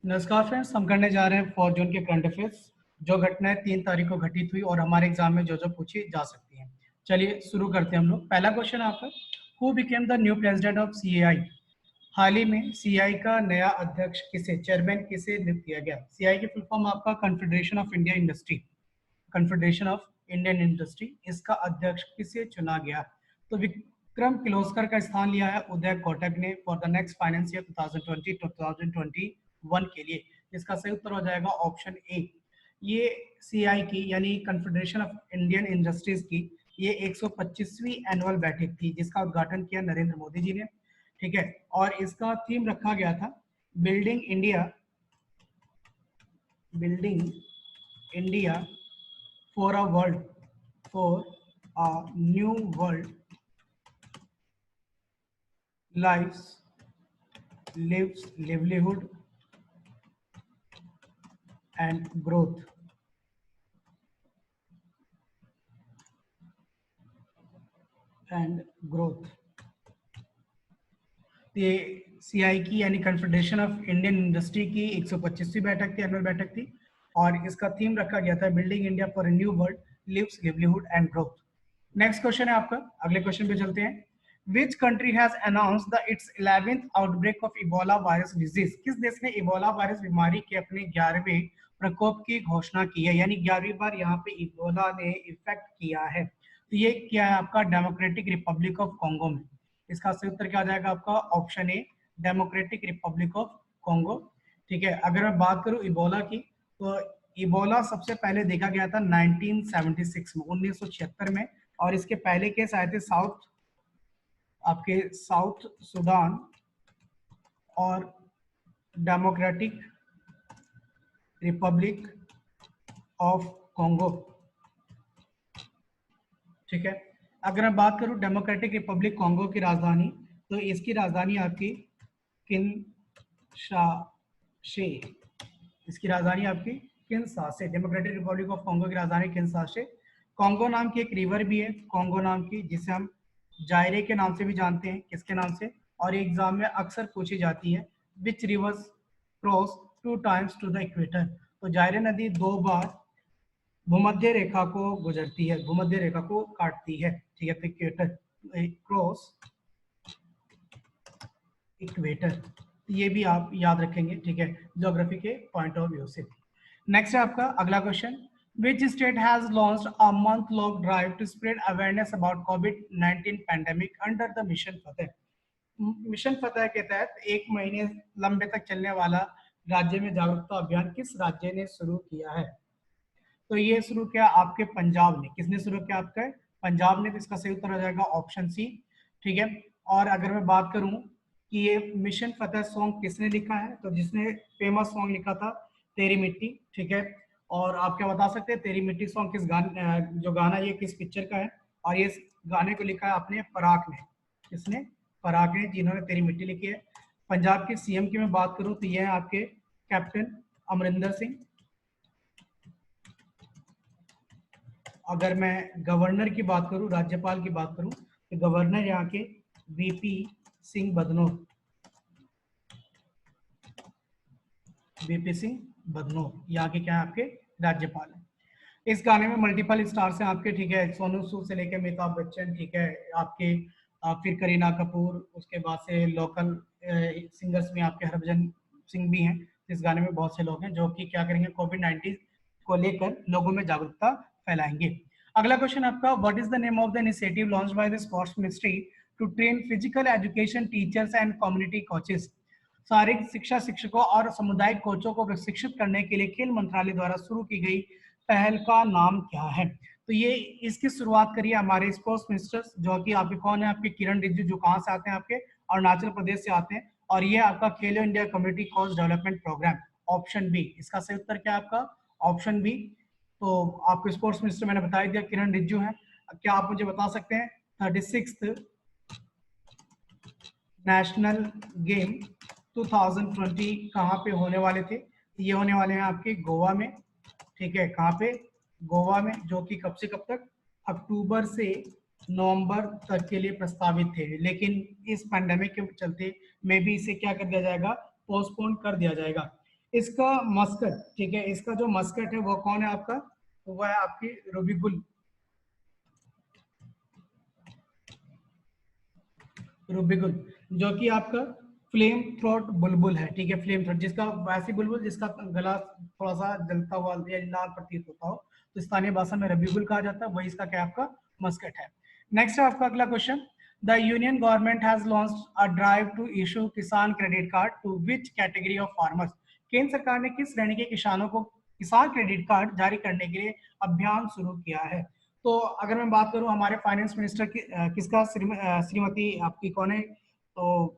नमस्कार फ्रेंड्स, हम करने जा रहे हैं 4 जून के करंट अफेयर्स। जो घटनाएं 3 तारीख को घटित हुई और हमारे एग्जाम में जो जो पूछी जा सकती हैं। चलिए शुरू करते हैं हम लोग। पहला क्वेश्चन आपका, who became the new president of CI? हाल ही में सीआई का नया अध्यक्ष किसे, चेयरमैन किसे नियुक्त किया गया? सीआई की फुल फॉर्म आपका confederation of India industry, confederation of Indian industry. इसका अध्यक्ष किसे चुना गया? तो विक्रम किर्लोस्कर का स्थान लिया है उदय कोटक ने for the next finance year 2020-2021 के लिए। इसका सही उत्तर हो जाएगा ऑप्शन ए। ये सीआई की यानी कन्फेडरेशन ऑफ इंडियन इंडस्ट्रीज की ये 125वीं एनुअल बैठक थी जिसका उद्घाटन किया नरेंद्र मोदी जी ने। ठीक है, और इसका थीम रखा गया था building India, building India for a world, for a new world lives, lives, livelihood and growth. And growth. ये सीआई की यानी कन्फेडरेशन ऑफ इंडियन इंडस्ट्री की 125वीं बैठक थी, एनुअल बैठक थी, और इसका थीम रखा गया था building India for a new world, lives, livelihood and growth. Next question है आपका, अगले क्वेश्चन पे चलते हैं। Which country has announce the its 11th outbreak of Ebola virus disease? किस देश ने इबोला वायरस बीमारी के अपने 11वें प्रकोप की घोषणा की है, यानी 11वीं बार यहाँ पे इबोला ने इफेक्ट किया है? तो ये क्या है आपका, डेमोक्रेटिक रिपब्लिक ऑफ कॉन्गो में। इसका सही उत्तर क्या आ जाएगा आपका, option A, democratic Republic of Congo. ठीक है, अगर मैं बात करूं इबोला की, तो इबोला सबसे पहले देखा गया था 1976 में, 1976 में, और इसके पहले केस आए थे साउथ सूडान और डेमोक्रेटिक रिपब्लिक ऑफ कॉन्गो। ठीक है, अगर मैं बात करूं डेमोक्रेटिक रिपब्लिक कॉन्गो की राजधानी, तो इसकी राजधानी आपकी किनशासे, इसकी राजधानी आपकी किनशासे, डेमोक्रेटिक रिपब्लिक ऑफ कॉन्गो की राजधानी किनशासे। कॉन्गो नाम की एक रिवर भी है, कॉन्गो नाम की, जिसे हम जायरे के नाम से भी जानते हैं। किसके नाम से? और एग्जाम में अक्सर पूछी जाती है, which rivers cross 2 times to the equator? तो जायरे नदी 2 बार भूमध्य रेखा को गुजरती है, भूमध्य रेखा को काटती है। ठीक है, तो इक्वेटर, क्रॉस इक्वेटर, ये भी आप याद रखेंगे। ठीक है, ज्योग्राफी के पॉइंट ऑफ व्यू से। नेक्स्ट है आपका अगला question, which state has launched a month long drive to spread awareness about कोविड-19 pandemic under the mission Fateh? Mission Fateh के तहत 1 महीने लंबे तक चलने वाला राज्य में जागरूकता अभियान किस राज्य ने शुरू किया है? तो ये शुरू किया आपके पंजाब ने। किसने शुरू किया? आपके पंजाब ने। तो इसका सही उत्तर हो जाएगा ऑप्शन सी। ठीक है, और अगर मैं बात करूं कि ये मिशन फतेह सॉन्ग किसने लिखा है, तो जिसने फेमस सॉन्ग लिखा था तेरी मिट्टी। ठीक है, और आप क्या बता सकते हैं तेरी मिट्टी सॉन्ग किस जो गाना ये किस पिक्चर का है? और ये गाने को लिखा है आपने पराग ने। किसने? पराग ने, जिन्होंने तेरी मिट्टी लिखी है। पंजाब के सीएम की मैं बात करूं तो ये है आपके कैप्टन अमरिंदर सिंह। अगर मैं गवर्नर की बात करूं, राज्यपाल की बात करूं, तो गवर्नर यहाँ के वीपी सिंह बदनोर, वीपी सिंह बदनोर यहाँ के क्या है आपके राज्यपाल है। इस गाने में मल्टीपल स्टार्स हैं आपके। ठीक है, सोनू सूद से लेकर अमिताभ बच्चन, ठीक है, आपके फिर करीना कपूर, उसके बाद से लोकल सिंगर्स में आपके हरभजन सिंह भी हैं। इस गाने में बहुत से लोग हैं जो कि क्या करेंगे, कोविड-19 को लेकर लोगों में जागरूकता फैलाएंगे। अगला क्वेश्चन आपका, what is the name of the initiative launched by the sports ministry to train physical education teachers and community coaches? शारीरिक शिक्षा शिक्षकों और सामुदायिक कोचों को प्रशिक्षित करने के लिए खेल मंत्रालय द्वारा शुरू की गई पहल का नाम क्या है? तो ये इसकी शुरुआत करी है हमारे स्पोर्ट्स मिनिस्टर, जो कि आपके कौन है, आपके किरण रिजिजू, जो कहाँ से आते हैं, आपके अरुणाचल प्रदेश से आते हैं। और ये आपका Khelo India community coach development programme, option B. इसका सही उत्तर क्या है आपका, ऑप्शन बी। तो आपको स्पोर्ट्स मिनिस्टर मैंने बता दिया किरण रिजिजू है। क्या आप मुझे बता सकते हैं 36th नेशनल गेम 2020 कहाँ पे होने वाले थे? ये होने वाले हैं आपके गोवा में। ठीक है, कहाँ पे? गोवा में, जो कि कब से कब तक? अक्टूबर से नवंबर तक के लिए प्रस्तावित थे, लेकिन इस पैंडेमिक के चलते मे भी इसे क्या कर दिया जाएगा, पोस्टपोन कर दिया जाएगा। इसका मस्कट, ठीक है, इसका जो मस्कट है वो कौन है आपका, तो वह है आपकी रूबीगुल, रूबीगुल, जो कि आपका फ्लेम थ्रोट बुलबुल है, ठीक है, फ्लेम थ्रोट, जिसका वैसी बुलबुल जिसका गला थोड़ा सा जलता हुआ या लाल प्रतीत होता हो, तो स्थानीय भाषा में रबीगुल कहा जाता है, वही इसका क्या आपका मस्कट है। नेक्स्ट है आपका अगला question, the union government has launched a drive to issue Kisan credit card to which category of farmers. केंद्र सरकार ने किस श्रेणी के किसानों को किसान क्रेडिट कार्ड जारी करने के लिए अभियान शुरू किया है। तो अगर मैं बात करूं हमारे फाइनेंस मिनिस्टर की किसका श्रीमती आपकी कौन है, तो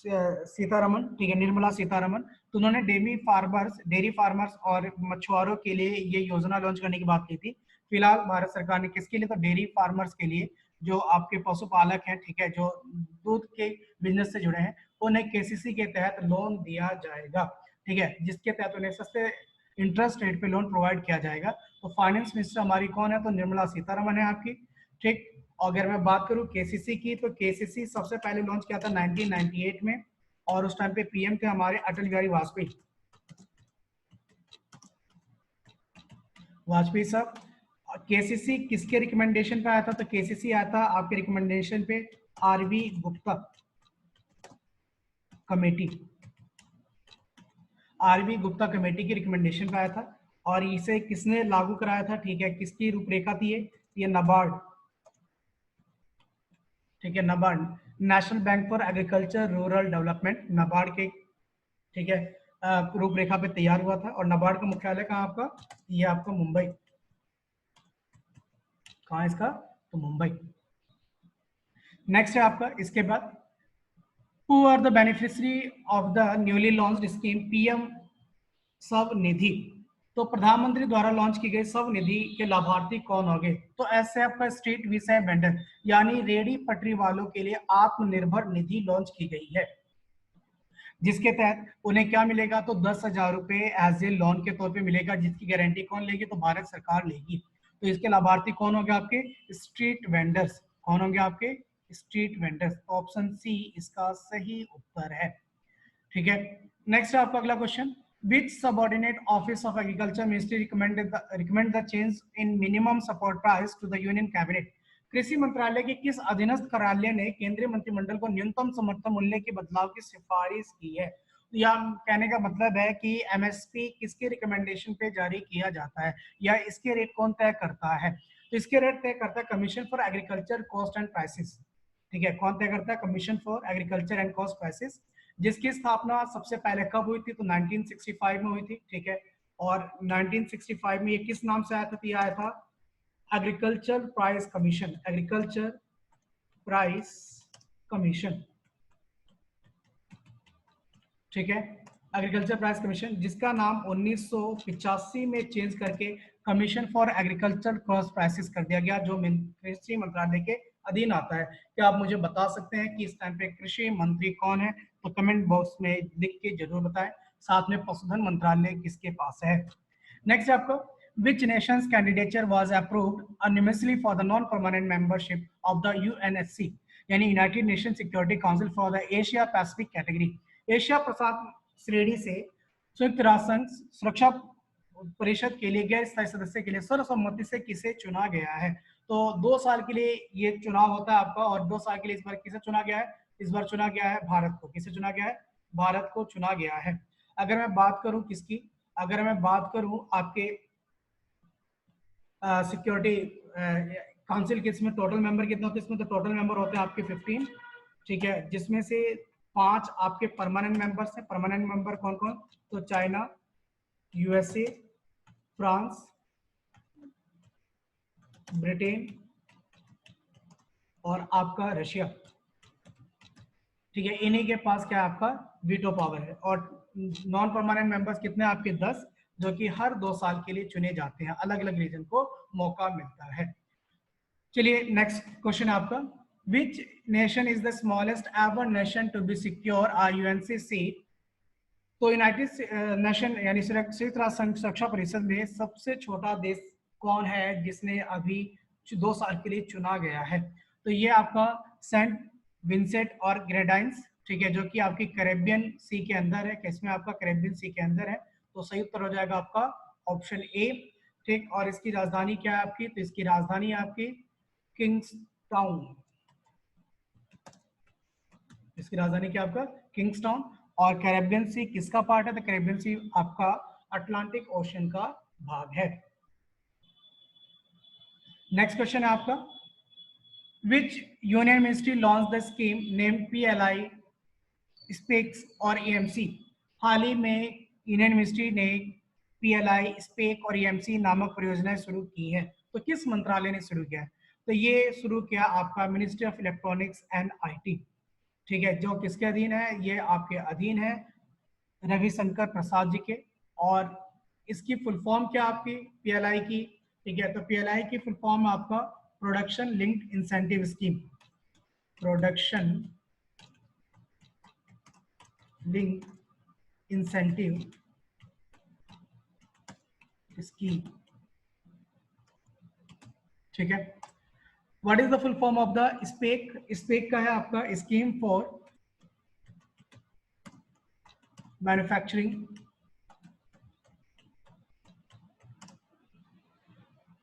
सीतारमन, ठीक है, निर्मला सीतारमन। तो उन्होंने डेयरी फार्मर्स और मछुआरों के लिए ये योजना लॉन्च करने की बात की थी। फिलहाल भारत सरकार ने किसके लिए, तो डेयरी फार्मर्स के लिए, जो आपके पशुपालक हैं, ठीक है, जो दूध के बिजनेस से जुड़े हैं, उन्हें केसीसी के तहत लोन दिया जाएगा, ठीक है, जिसके तहत उन्हें सस्ते इंटरेस्ट रेट पे लोन प्रोवाइड किया जाएगा। तो फाइनेंस मिनिस्टर हमारी कौन है, तो निर्मला सीतारमन है आपकी, ठीक। अगर मैं बात करूं केसीसी की, तो केसीसी सबसे पहले लॉन्च किया था 1998 में, और उस टाइम पे पीएम थे हमारे अटल बिहारी वाजपेयी, वाजपेयी साहब। केसीसी किसके रिकमेंडेशन पे आया था, तो केसीसी आया था आपके रिकमेंडेशन पे RB Gupta committee, RB Gupta committee की रिकमेंडेशन पे आया था। और इसे किसने लागू कराया था, ठीक है, किसकी रूपरेखा थी ये नबार्ड, ठीक है, NABARD, national bank for agriculture rural development, NABARD के, ठीक है, रूपरेखा पे तैयार हुआ था। और नबार्ड का मुख्यालय कहाँ आपका, ये आपका मुंबई, कहाँ इसका, तो मुंबई। नेक्स्ट है आपका इसके बाद, who are the beneficiary of the newly launched scheme PM Svanidhi. तो प्रधानमंत्री द्वारा लॉन्च की गई स्वनिधि के लाभार्थी कौन होंगे, तो ऐसे आपका स्ट्रीट विषय वेंडर, यानी रेडी पटरी वालों के लिए आत्मनिर्भर निधि लॉन्च की गई है, जिसके तहत उन्हें क्या मिलेगा, तो 10,000 रुपए एज ए लोन के तौर पे मिलेगा, जिसकी गारंटी कौन लेगी, तो भारत सरकार लेगी। तो इसके लाभार्थी कौन होंगे आपके स्ट्रीट वेंडर्स, कौन होंगे आपके स्ट्रीट वेंडर्स। ऑप्शन सी इसका सही उत्तर है, ठीक है। नेक्स्ट है आपका अगला question, which subordinate office of agriculture ministry recommend the change in minimum support price to the union cabinet. कृषि मंत्रालय के किस अधीनस्थ कार्यालय ने केंद्रीय मंत्रिमंडल को न्यूनतम समर्थन मूल्य के बदलाव की सिफारिश की है। तो यह कहने का मतलब है कि एमएसपी किसके रिकमेंडेशन पे जारी किया जाता है, या इसके रेट कौन तय करता है, तो इसके रेट तय करता है commission for agriculture cost and prices, ठीक है, कौन तय करता है, commission for agriculture and cost prices, जिसकी स्थापना सबसे पहले कब हुई थी, तो 1965 में हुई थी, ठीक है। और 1965 में ये किस नाम से आया था, तो ये आया था agriculture price commission, agriculture price commission, ठीक है, एग्रीकल्चर प्राइस कमीशन, जिसका नाम 1985 में चेंज करके commission for agriculture cost prices कर दिया गया, जो कृषि मंत्रालय के अधीन आता है। क्या आप मुझे बता सकते हैं कि इस टाइम पे कृषि मंत्री कौन है, तो कमेंट बॉक्स में लिख के जरूर बताएं। साथ में पशुधन मंत्रालय किसके पास है। नेक्स्ट आपको, which nation's candidature was approved unanimously for the non-permanent membership of the UNSC, यानी United Nation security council for the Asia Pacific category, Asia प्रशांत श्रेणी से संयुक्त राष्ट्र संघ सुरक्षा परिषद के लिए गैर स्थायी सदस्य के लिए सर्वसम्मति से किसे चुना गया है। तो 2 साल के लिए ये चुनाव होता है आपका, और 2 साल के लिए इस बार किसे चुना गया है, इस बार चुना गया है भारत को, किसे चुना गया है, भारत को चुना गया है। अगर मैं बात करूं किसकी, अगर मैं बात करूं आपके सिक्योरिटी काउंसिल के, इसमें टोटल मेंबर कितने होते हैं, इसमें तो टोटल मेंबर होते हैं आपके 15, ठीक है, जिसमें से 5 आपके परमानेंट मेंबर्स हैं। परमानेंट मेंबर कौन कौन, तो चाइना, यूएसए, फ्रांस, ब्रिटेन और आपका रशिया, ठीक है, इन्हीं के पास क्या है आपका वीटो पावर है। और नॉन परमानेंट मेंबर्स कितने आपके 10, जो कि हर 2 साल के लिए चुने जाते हैं, अलग अलग रीजन को मौका मिलता है। चलिए नेक्स्ट क्वेश्चन आपका, which nation is the smallest ever nation to be secure a UNSC seat. तो यूनाइटेड नेशन यानी संयुक्त राष्ट्र संघ सुरक्षा परिषद में सबसे छोटा देश कौन है जिसने अभी 2 साल के लिए चुना गया है, तो ये आपका सेंट विंसेंट और ग्रेनाइंस, ठीक है, जो कि आपकी कैरेबियन सी के अंदर है, किसमें आपका कैरेबियन सी के अंदर है, तो सही उत्तर हो जाएगा आपका ऑप्शन ए। ठीक, और इसकी राजधानी क्या है आपकी, तो इसकी राजधानी है आपकी किंग्सटाउन। इसकी राजधानी क्या आपका किंग्सटाउन। और कैरेबियन सी किसका पार्ट है, तो कैरेबियन सी आपका अटलांटिक ओशन का भाग है। नेक्स्ट क्वेश्चन है आपका, विच union ministry launch the scheme name PLI specs और EMC। हाल ही में यूनियन मिनिस्ट्री ने PLI स्पेक और EMC नामक परियोजनाएं शुरू की है, तो किस मंत्रालय ने शुरू किया है, तो ये शुरू किया आपका ministry of electronics and IT। ठीक है, जो किसके अधीन है, ये आपके अधीन है रविशंकर प्रसाद जी के। और इसकी फुल फॉर्म क्या आपकी PLI की, ठीक है, तो PLI की फुल फॉर्म आपका production linked incentive scheme. Production link incentive scheme. ठीक है, what is the full form of the SPEC. SPEC का है आपका scheme for manufacturing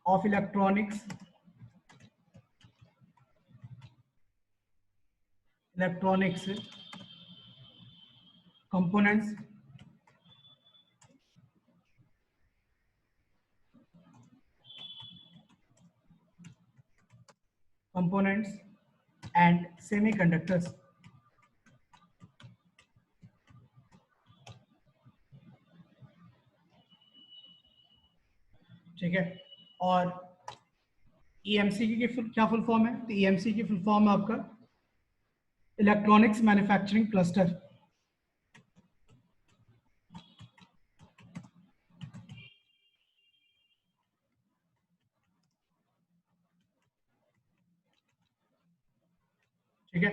of electronics components and semiconductors। ठीक है, और EMC की क्या फुल फॉर्म है, तो EMC की फुल फॉर्म है आपका इलेक्ट्रॉनिक्स मैन्युफैक्चरिंग क्लस्टर। ठीक है,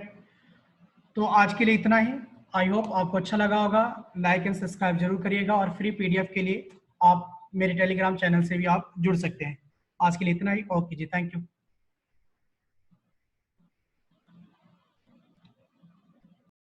तो आज के लिए इतना ही। आई होप आपको अच्छा लगा होगा। लाइक एंड सब्सक्राइब जरूर करिएगा, और फ्री PDF के लिए आप मेरे टेलीग्राम चैनल से भी आप जुड़ सकते हैं। आज के लिए इतना ही। ओके जी, थैंक यू।